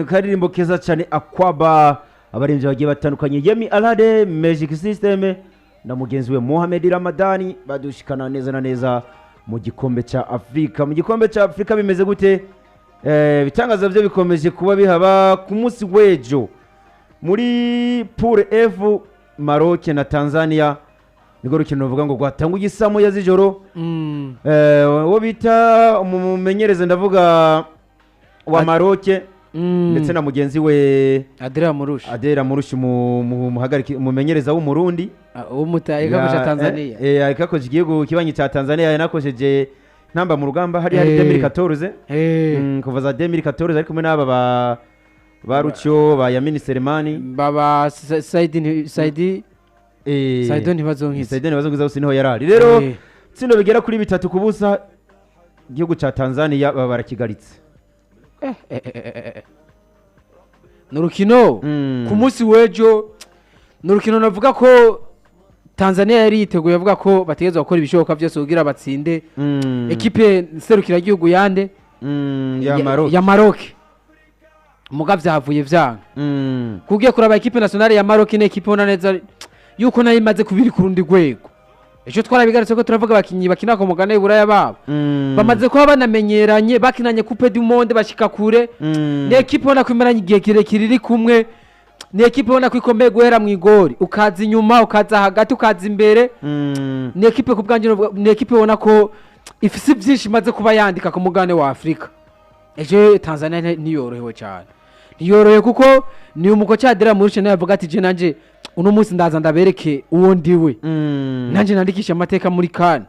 karirimbo keza cyane Akwaba abarinzi bagiye batandukanye Yemi Alade Magic System na mugenzi we Mohamed Ramadani badushikana neza na neza mu gikombe cya Afrika. Mu gikombe cya Afrika bimeze gute? Bitangaza byo bikomeje kuba bihaba ku munsi w'ejo muri Pool F Maroc na Tanzania nigo rukino ruvuga ngo gwatanga igisamo ya zijoro wo bita umumenyereza ndavuga wa Maroc ndetse na mugenzi we Adera Murushi muhagariki umumenyereza w'umurundi umutayeka kwa Tanzania akakoje igihugu kibanyi cya Tanzania yanakojeje namba mu rugamba hari 2014 kuva za 2014 ariko kumwe n'aba ba Rucyo ba Yamini Selemani baba Saidi ntibazonkiza usiniho yarari rero tsino bigera kuri 3 kubusa igihugu cya Tanzania baba barakigaritse nurukino ku munsi w'ejo nurukino navuga ko Tanzania yari yiteguye avuga ko bategezwa gukora ibishoboka byose kugira batsinde equipe serukira igihugu yande ya Maroc mugavye havuye vyanga kugiye kuraba equipe nationale ya Maroc ne equipe ona neza yuko nayo imaze kubiri ku rundi rwego ejo twarabigaritse ko turavuga abakinyi bakina ko mugane buraya babo bamaze kuba banamenyeranye bakinanye Coupe du Monde bashika kure ne equipe ona kwimeranye igihe kirekire iri kumwe ni equipe ona kwikomeye guhera mu igori ukaza inyuma ukaza hagati ukaza imbere ni equipe kubwanje ni equipe ona ko ifise byinshi maze kuba yandika ku mugane wa Afrika ejo Tanzania niyorohewe cyane niyorohe kuko ni umuko cyadera muri cyo navuga ati je nanje uno munsi ndaza ndabereke uwo ndiwe nanje nandikisha amateka muri kan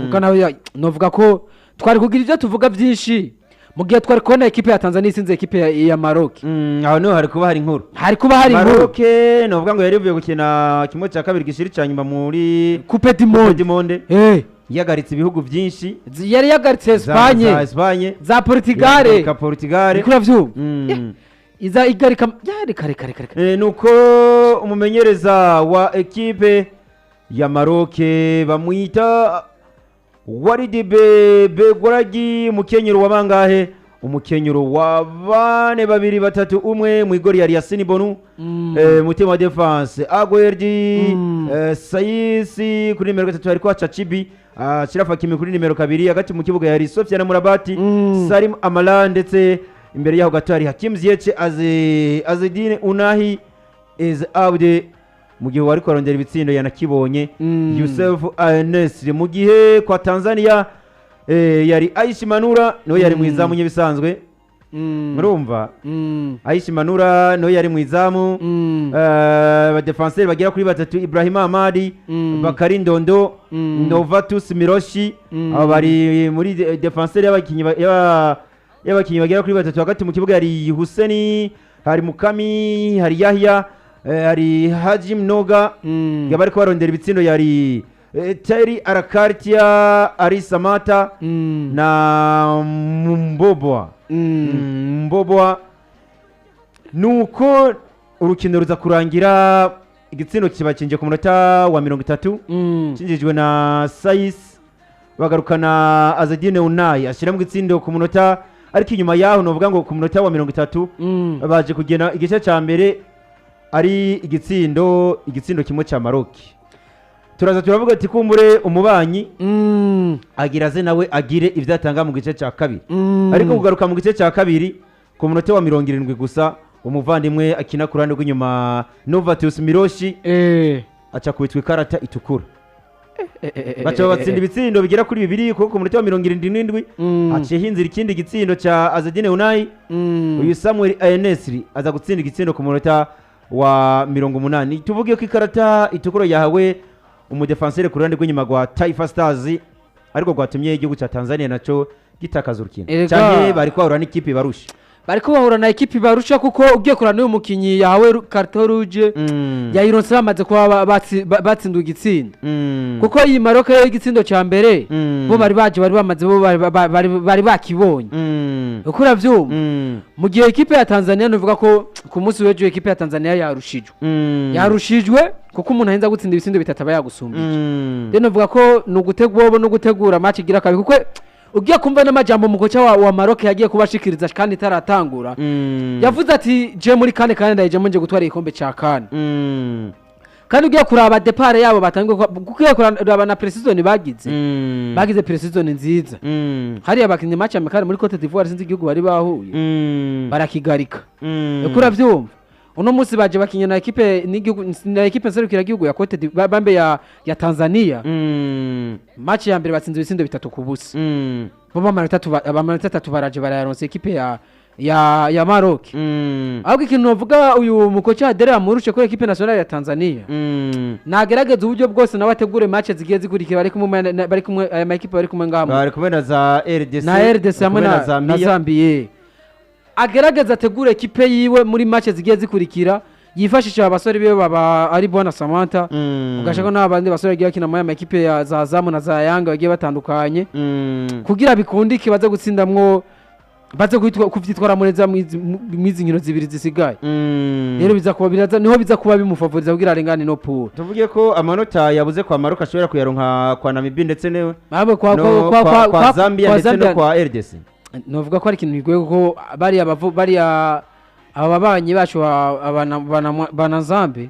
kuko nawe novuga ko twari kugira ibyo tuvuga byinshi mu gihe twari kubona equipe ya Tanzania isinze equipe ya Maroc aho no hari kuba hari inkuru Maroc novuga ngo yari uvuye gukina kimwe cya kabiri gishiri cyanyuma muri Coupe du Monde yagaritse ibihugu byinshi yari yagaritse Espagne za Portugal nikura vyumva iza igarika yari nuko umumenyereza wa equipe ya Maroc bamwita Walid Begoragi mukenyero wa bangahe umukenyero wa bane babiri batatu umwe mu igori ya Yassine Bonu mutima wa defense Agwerdi Sayisi kuri numero 3 ariko Chachibi Shirafa Kimi kuri numero 2 hagati mu kibuga ya Sofia na Murabati Salim Amala ndetse imbere yaho gato hari Hakim Ziyech Azedine Unahi Abde mu gihe wari korondera ibitsindo yanakibonye Yusuf Al-Nesri mu gihe kwa Tanzania yari Aishi Manura no yari mu izamu nyibisanzwe murumva Aishi Manura no yari mu izamu ba defenseur bagira kuri batatu Ibrahim Ahmadi Bakari Ndondo Novatus Miroshi abo bari muri defenseur y'abakinyi bagira kuri batatu hagati mu kibuga hari Huseni hari Mukami hari Yahya hari Haji Mnoga yabari ko barondera ibitsindo yari Terry Arakartia Ari Samata na Mbobwa nuko urukino ruza kurangira igitsindo kibakinje ku munota wa 30 kinjijwe na Sais bagarukana Azedine Unai ashira mu gitsindo ku munota ariko inyuma yaho novuga ngo ku munota wa 30 baje kugena igice cya mbere ari igitsindo kimwe cya Maroc turaza turavuga ati kumbure umubanyi agira ze nawe agire ivyatanga mu gice cya kabiri ariko kugaruka mu gice cya kabiri ku munota wa 70 gusa umuvandimwe akina ku ruhande rw'inyuma Novatus Miroshi aca kubitwa ikarata itukura bacha batsinda ibitsindo bigera kuri 2 kuko ku munota wa 77 aciye hinzira ikindi gitsindo cya Azedine Unai uyu Samuel Al-Nesri aza gutsinda igitsindo ku munota wa 80 tuvuge ko ikarata itukura yahawe umudefenseur ku ruhande rw'inyuma rwa Taifa Stars ariko gwatumye igihugu cya Tanzania naco gitakaza urukino cyane bari kwahura n'ikipe barusha bariko bahura na equipe barusha kuko ugiye kurana n'uyu mukinyi yahawe carte rouge yayironse bamaze kuba batsinduye igitsinda kuko iyi Maroc yo igitsindo cya mbere bo bari bamaze bo bari bakibonye uko uravyumva mu gihe equipe ya Tanzania nuvuga ko ku munsi w'ejo equipe ya Tanzania yarushijwe kuko umuntu ahenza gutsinda ibitsindo bitatu aba yagusumbije rero nuvuga ko no gutegura match igira kabiri kuko ugiye kumva n'amajambo umukoca wa Maroc yagiye kubashikiriza kandi itaratangura yavuze ati je muri kane kandi ndayijemo nje gutwara igikombe ca kane kandi ugiye kuraba depart yabo batangiye ugiye kuraba na precision bagize precision nziza hari abakinyi match amikare muri Cote d'Ivoire sinzi igihugu bari bahuye barakigarika ukura vyumva uno musi baje bakinye na equipe nserukira igihugu ya Cote d'Ivoire bambe ya Tanzania match ya mbere batsinze ibisindo 3 ku busa bo amanota 3 baraje barayaronse equipe ya Maroc ahubwo ikintu novuga uyu mukoca Adere amurushe ko equipe nationale ya Tanzania nagerageza uburyo bwose nabategure match zigiye zikurikira bari kumwe aya equipe bari kumwe ngahamwe bari kumwe na za RDC hamwe na Zambia agerageza ategure equipe yiwe muri match zigiye zikurikira yifashisha abasore biwe baba ari Bona Samantha ugashaka n'abandi basore bagiye bakina mu equipe ya za Zamu na za Yanga bagiye batandukanye kugira bikundike baze gutsindamwo baze kuvyitwara mureza mwizi nkino zibiri zisigaye rero niho biza kuba bimufavoriza kugira arengane no pool tuvuge ko amanota yabuze kwa Maroc ashobora kuyaronka kwa Namibia ndetse newe kwa Zambia ndetse no kwa RDC novuga ko ari ikintu bigoye ko bari ababanyi bacu banazambe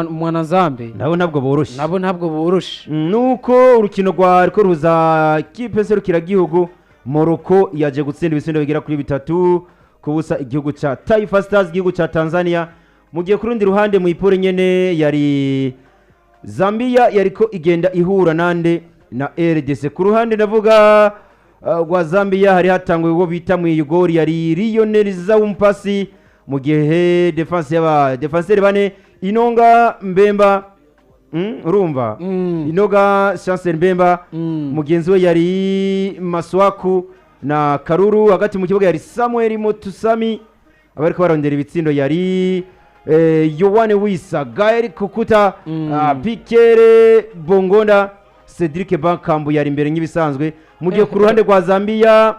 mwanazambe nabo ntabwo boroshe nuko urukino rwariko ruza kipe serukira gihugu Morocco yaje gutsinda ibisindo bigera kuri 3 kubusa igihugu ca Taifa Stars igihugu ca Tanzania mu gihe kurundi ruhande mu ipore nyene yari Zambia yariko igenda ihura nande na RDC ku ruhande ndavuga rwa Zambia hari hatangwe uwo bita mu Yugori yari Lionel Zawumpasi mu gihe defenseur bane Inonga Mbemba urumva Inoga Chancel Mbemba mugenzi we yari Maswaku na Karuru hagati mu kibuga yari Samuel Motusami abariko barondera ibitsindo yari Yohane Wissa Gael Kukuta Pikere Bongonda Cedric Bankambu yari imbere nk'ibisanzwe mu gihe ku ruhande rwa Zambia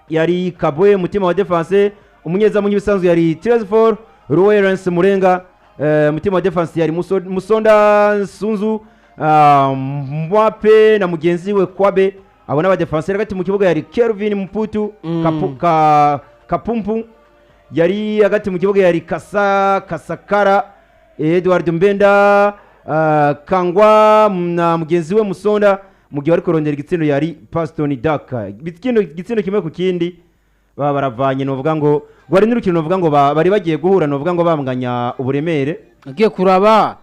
yari Kabwe mutima wa defense umunyezamu nk'ibisanzwe yari Tresfor Lawrence Murenga mutima wa defense yari Musonda Sunzu Mbappe na mugenzi we Kwabe abona aba defense hagati mu kibuga yari Kelvin Mputu Kapumpu yari hagati mu kibuga yari Kasakara Edward Mbenda Kangwa na mugenzi we Musonda mu gihe bari kurondera igitsindo yari Paston Daka igitsindo kimwe ku kindi baba baravanye novuga ngo gwari n'urukino novuga ngo bari bagiye guhura novuga ngo bamganya uburemere agiye kuraba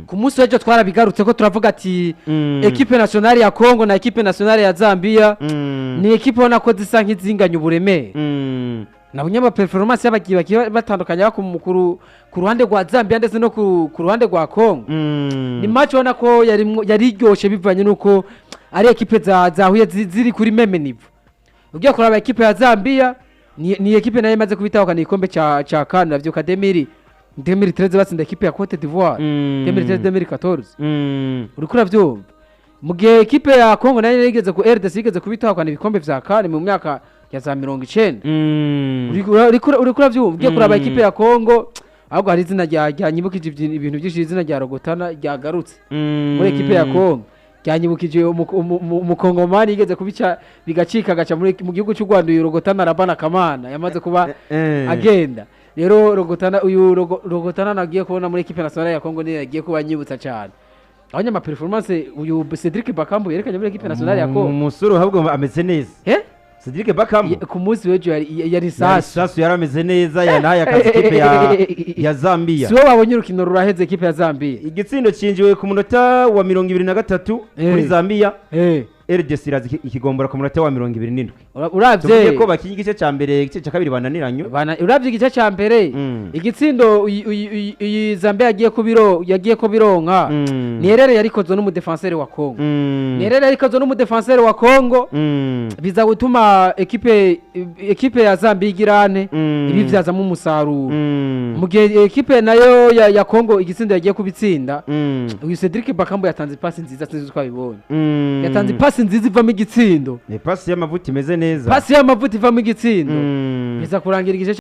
ku munsi w'ejo twarabigarutse ko turavuga ati equipe nationale ya Congo na equipe nationale ya Zambia ni equipe ubona ko zisa nk'izinganya uburemere nabonye ama performance y'abagiye batandukanye ku ruhande rwa Zambia ndetse no ku ruhande rwa Congo ni match ubona ko yari iryoshe bivanye nuko ari equipe zahuye ziri kuri meme niveau ugiye kuraba equipe ya Zambia ni equipe nayo imaze kubitahukana igikombe ca CAN navyo ka 2013 batsinda equipe ya Cote d'Ivoire 2013-2014 uriko uravyumva mu gihe equipe ya Congo nayo igeze ku RDC igeze kubitahukana ibikombe vya CAN mu myaka ya za 90 uriko uravyumva ugiye kuraba equipe ya Congo ahubwo hari izina ryanyibukije ibintu byinshi izina rya Rogotana ryagarutse muri equipe ya Congo ryanyibukije umukongomani yigeze kubica bigacika gaca mu gihugu cy'u Rwanda uyu Rogotana Rabana Kamana yamaze kuba agenda rero Rogotana nagiye kubona muri equipe nationale ya Congo niyo yagiye kuba nyibutsa cyane abanyama performance uyu Cedric Bakambu yerekanye muri equipe nationale ya Congo umusuru ahubwo ameze neza Cedric Bakambu ku munsi w'ejo yari sasu yarameze neza yanaye akazi equipe ya Zambia siwo babonye urukino ruraheze equipe ya Zambia igitsindo cinjiwe ku munota wa 23 kuri Zambia RDC irazi ikigombora ku munota wa 27 uravye ko bakinyi igice ca mbere igice ca kabiri bananiranyo uravye igice ca mbere igitsindo iyi Zambia yagiye ko bironka Nierere yarikozwe n'umudefenseur wa Congo Nierere yarikozwe n'umudefenseur wa Congo biza gutuma equipe ya Zambia igirane ibivyazamo umusaruro mu gihe equipe nayo ya Congo igitsindo yagiye kubitsinda uyu Cedric Bakambu yatanze pass nziza sinzi twabibonye yatanze pass nziza ivamo igitsindo ni pass y'amavuta imeze neza pass y'amavuta ivamo igitsindo biza kurangira igice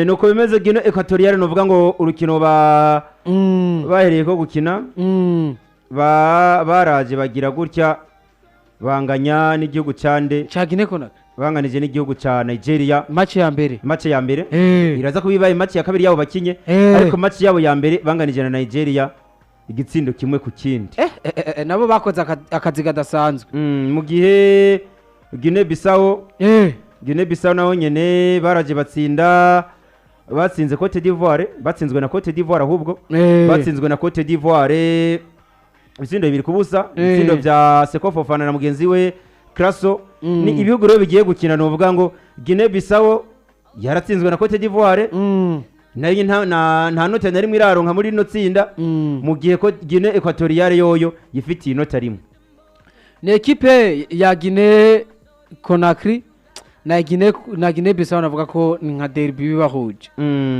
nuko bimeze Guinea Equatoriale novuga ngo urukino bahereye ko gukina baraje bagira gutya banganya n'igihugu cande ca Guinea Conakry banganije n'igihugu ca Nigeria match ya mbere iraza kubibaye match ya kabiri yabo bakinye ariko match yabo ya mbere banganije na Nigeria igitsindo kimwe ku kindi nabo bakoze akazi kadasanzwe mu gihe Guinea Bissau naho nyene baraje batsinze Cote d'Ivoire batsinzwe na Cote d'Ivoire ahubwo batsinzwe na Cote d'Ivoire ibitsindo 2-0 ibitsindo vya Seko Fofana na mugenzi we Kraso ni ibihugu rero bigiye gukina novuga ngo Guinea Bissau yaratsinzwe na Cote d'Ivoire nayo nta nota na rimwe iraronka muri ino tsinda mu gihe ko Guinea Equatoriale yoyo yifitiye inota rimwe ni ekipe ya Guinea Conakry na Guinea Bissau navuga ko ni nka derby bibahuje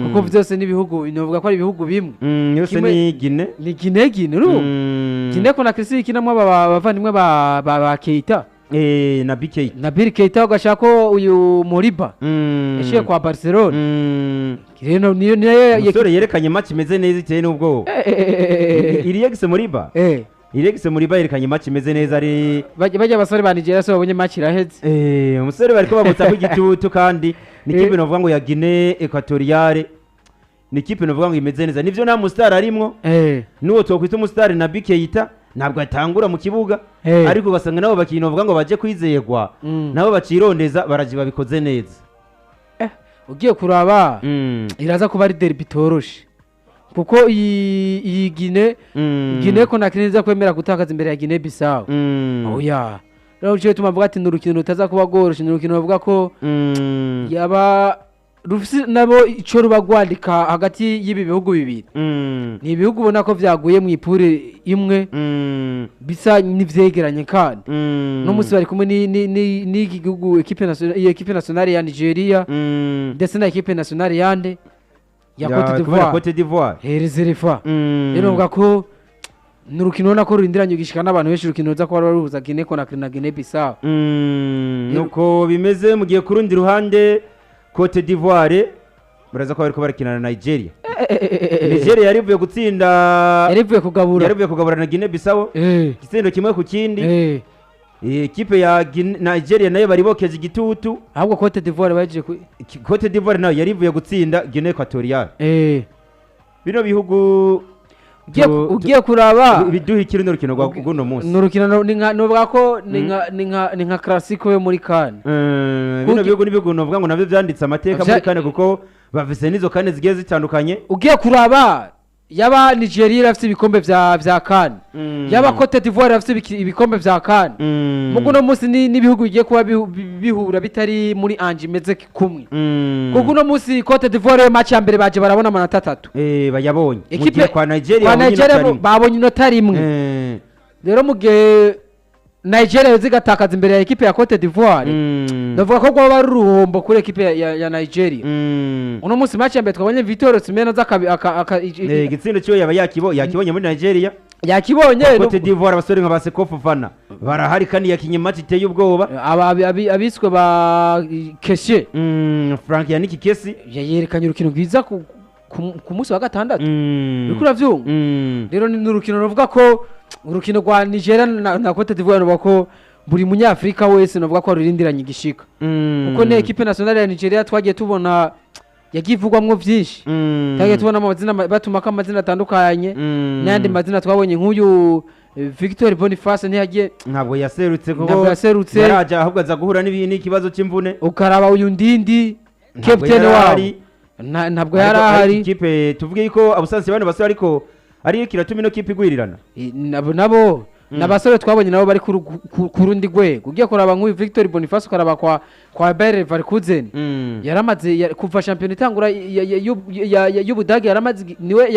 kuko byose n'ibihugu novuga ko ari ibihugu bimwe yose ni Guinea ru Guinea Conakry si kinamwe abavandimwe ba Keita na BK na Bill Keita ugashaka ko uyu Moriba yashiye kwa Barcelona rero niyo umusore yerekanye match imeze neza iteye n'ubwo Iriyex Moriba Iriyex Moriba yerekanye match imeze neza ari bajya basore ba Nigeria so babonye match iraheze umusore bariko babutsa igitutu kandi ni kipe novuga ngo ya Guinea Equatoriale ni kipe novuga ngo imeze neza nivyo nta mustar arimwo nuwo twokwita umustar na BK Keita ntabwo atangura mu kibuga ariko ugasanga nabo bakinovuga ngo baje kwizeyegwa nabo bacirondeza baraje babikoze neza ugiye kuraba iraza kuba ari derby toroshe kuko iyi Guinea Conakry neza kwemera gutakaza imbere ya Guinea Bissau oya rero cyo tumavuga ati n'urukino rutaza kuba goroshe n'urukino bavuga ko yaba rufisi nabo ico rubagwandika hagati y'ibi bihugu bibiri ni ibihugu ubona ko vyaguye mu ipure imwe bisa n'ivyegeranye kandi no musi bari kumwe ni gihugu equipe nationale ya Nigeria ndetse na equipe nationale yande ya Cote d'Ivoire reserva rero uvuga ko n'urukino nako rurindiranye ugishika n'abantu benshi urukino ruza kuba ruhuza Guinea Conakry na Guinea Bissau nuko bimeze mu gihe kurundi ruhande Cote d'Ivoire muraza ko bariko barakina na Nigeria yarivuye gutsinda yarivuye kugabura na Guinea Bissau igitsindo kimwe ku kindi ekipe ya Nigeria nayo bari bokeje igitutu ahubwo Cote d'Ivoire baje Cote d'Ivoire nayo yarivuye gutsinda Guinea Equatoriale bino bihugu ugiye kuraba biduhikira n'urukino rwa guno munsi n'urukino novuga ko ni nka classico yo muri CAN bino bihugu n'ibihugu novuga ngo nabyo byanditse amateka muri CAN kuko bafise nizo CAN zigiye zitandukanye ugiye kuraba yaba Nigeria irafite ibikombe vya CAN yaba Cote d'Ivoire irafite ibikombe vya CAN mugo no munsi n'ibihugu bigiye kuba bihura bitari muri anje imeze kumwe kuko no munsi Cote d'Ivoire match ya mbere baje barabona amanota 3 bayabonye mugiye kwa Nigeria babonye inota rimwe rero mugihe Nigeria zigatakaza imbere ya equipe ya Cote d'Ivoire ndavuga ko gwa bari ruhombo kuri equipe ya Nigeria uno munsi match ya mbere twabonye Victor Osimhen igitsindo cyo yaba yakibonye muri Nigeria yakibonye Cote d'Ivoire abasore nka Seko Fofana barahari kandi yakinye match iteye ubwoba abiswe ba Kessie Frank Yannick Kessie yerekanye urukino rwiza ku munsi wa gatandatu uriko uravyumva rero ni urukino ruvuga ko urukino rwa Nigeria na Cote d'Ivoire bako buri munyafrika wese novuga ko rurindiranye igishika kuko ne equipe nationale ya Nigeria twagiye tubona yagivugwamwo vyinshi twagiye tubona amazina batumaka amazina atandukanye n'andi mazina twabonye nk'uyu Victor Boniface ntiyagiye ntabwo yaserutse kuko yaraje ahubwo aza guhura n'ikibazo cy'imvune ukaraba uyu ndindi captain wari ntabwo yari ahari ikipe tuvuge ko abusansi bane basore ariko ari kiratuma ino kipe igwirirana nabo nabasore twabonye nabo bari kurundi gwego ugiye kuraba nk'uyu Victor Boniface ukaraba kwa Bayer Leverkusen yaramaze kuva champion itangura y'Ubudage yaramaze niwe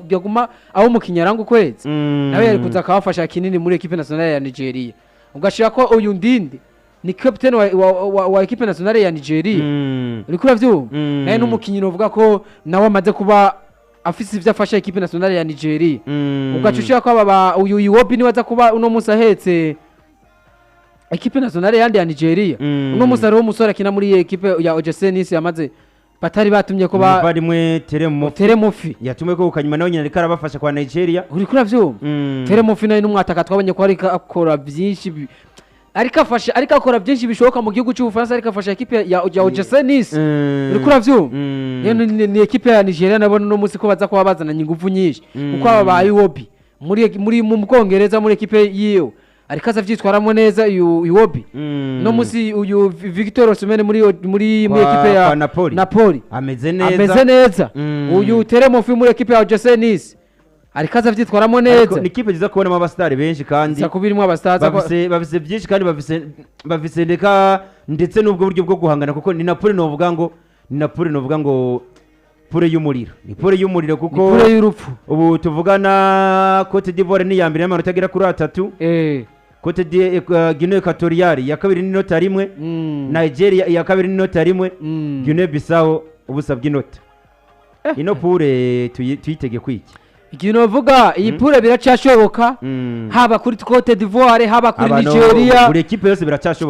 yaguma aho mu Kinyaranga kwezi nawe yari kuza akabafasha kinini muri equipe nationale ya Nigeria ugashira ko uyu ndindi ni captain wa equipe nationale ya Nigeria uriko uravyumva naye n'umukinyi uvuga ko nawe amaze kuba afise ivyo afasha equipe nationale ya Nigeria ugacushira ko aba uyu Iwobi ni waza kuba uno musa hetse equipe nationale yandi ya Nigeria uno musa rero umusore akina muri equipe ya OGC Nice yamaze batari batumye ko umuvandimwe Teremufi yatumwe ko kanyuma nawe nyine ariko arabafasha kwa Nigeria. uri kuri avyuma Teremufi nayo n'umwataka twabonye ko ariko akora byinshi ariko akora byinshi bishoboka mu gihugu cy'Ubufaransa, ariko afasha equipe ya OGC Nice. Uri kuri avyuma ni equipe ya Nigeria nabona no musi ko baza kuba bazananye ingufu nyinshi kuko aba ba Iwobi muri mu Bwongereza muri equipe yiyo ariko azavyitwaramo neza Iwobi no musi uyu Victor Osimhen muri equipe ya Napoli ameze neza. Uyu Teremufi muri equipe ya OGC Nice ariko azavyitwaramo neza. Ni equipe ziza kubonamo abastari benshi kandi zakubirimo abastars bafise byinshi kandi bafise ndetse n'ubwo buryo bwo guhangana kuko ni Napoli novuga ngo pure y'umuriro kuko pure y'urupfu. Ubu tuvugana Cote d'Ivoire ni ya mbere y'amanota agera kuri 3. Cote Guinée Equatoriale ya kabiri n'inota rimwe. Nigeria ya kabiri n'inota rimwe. Guinée Bissau ubusa bw'inota. Ino pure tuyitege kwiki. Ikintu bavuga iyi pure biracashoboka haba kuri Cote d'Ivoire haba kuri Nigeria buri equipe yose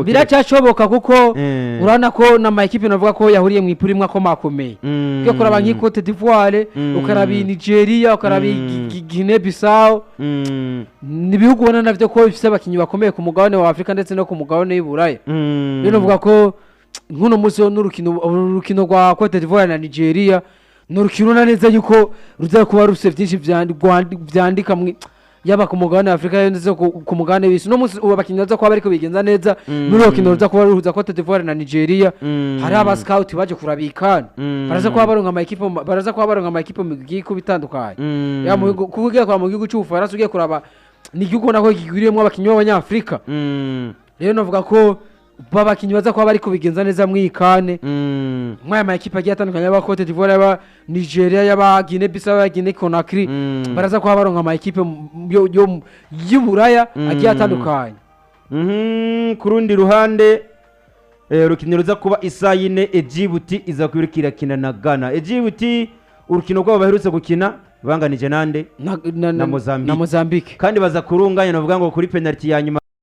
biracashoboka kuko urana ko na ma equipe navuga ko yahuriye mu ipure imwe akomakomeye cyo kuraba nki Cote d'Ivoire ukarabi Nigeria ukarabi Guinée Bissau ni bihugu ubona navyo ko bifise abakinyi bakomeye ku mugabane wa Afrika ndetse no ku mugabane w'Iburaya. Rero navuga ko nkuno musi n'urukino rwa Cote d'Ivoire na Nigeria nurukiruna neza yuko ruza kuba rufite byinshi byandika yaba ku mugabane wa Afrika ndetse ku mugabane w'isi. No musi abakinyi baza kuba bariko bigenza neza n'urukino ruza kuba ruhuza Cote d'Ivoire na Nigeria. Hari aba scout baje kurabikana baraza kuba baronka ama equipe mu gihugu bitandukanye ya kugiye kwa mu gihugu cy'Ubufaransa ugiye kuraba ni igihugu nako kigwiriyemo abakinyi b'abanyafrika. Rero navuga ko babakinyi baza kuba bari kubigenza neza mwikane mwaya ma equipe agiye atandukanye y'aba Cote d'Ivoire y'aba Nigeria y'aba Guinée Bissau y'aba Guinée Conakry baraza kuba baronka ama equipe y'Uburaya agiye atandukanye. Ku rundi ruhande urukino ruza kuba isa yine Djibouti iza kwirukira kina na Ghana. Djibouti urukino rwabo baherutse gukina banganije nande na Mozambique Mozambique kandi baza kurunganya navuga ngo kuri penalty ya nyuma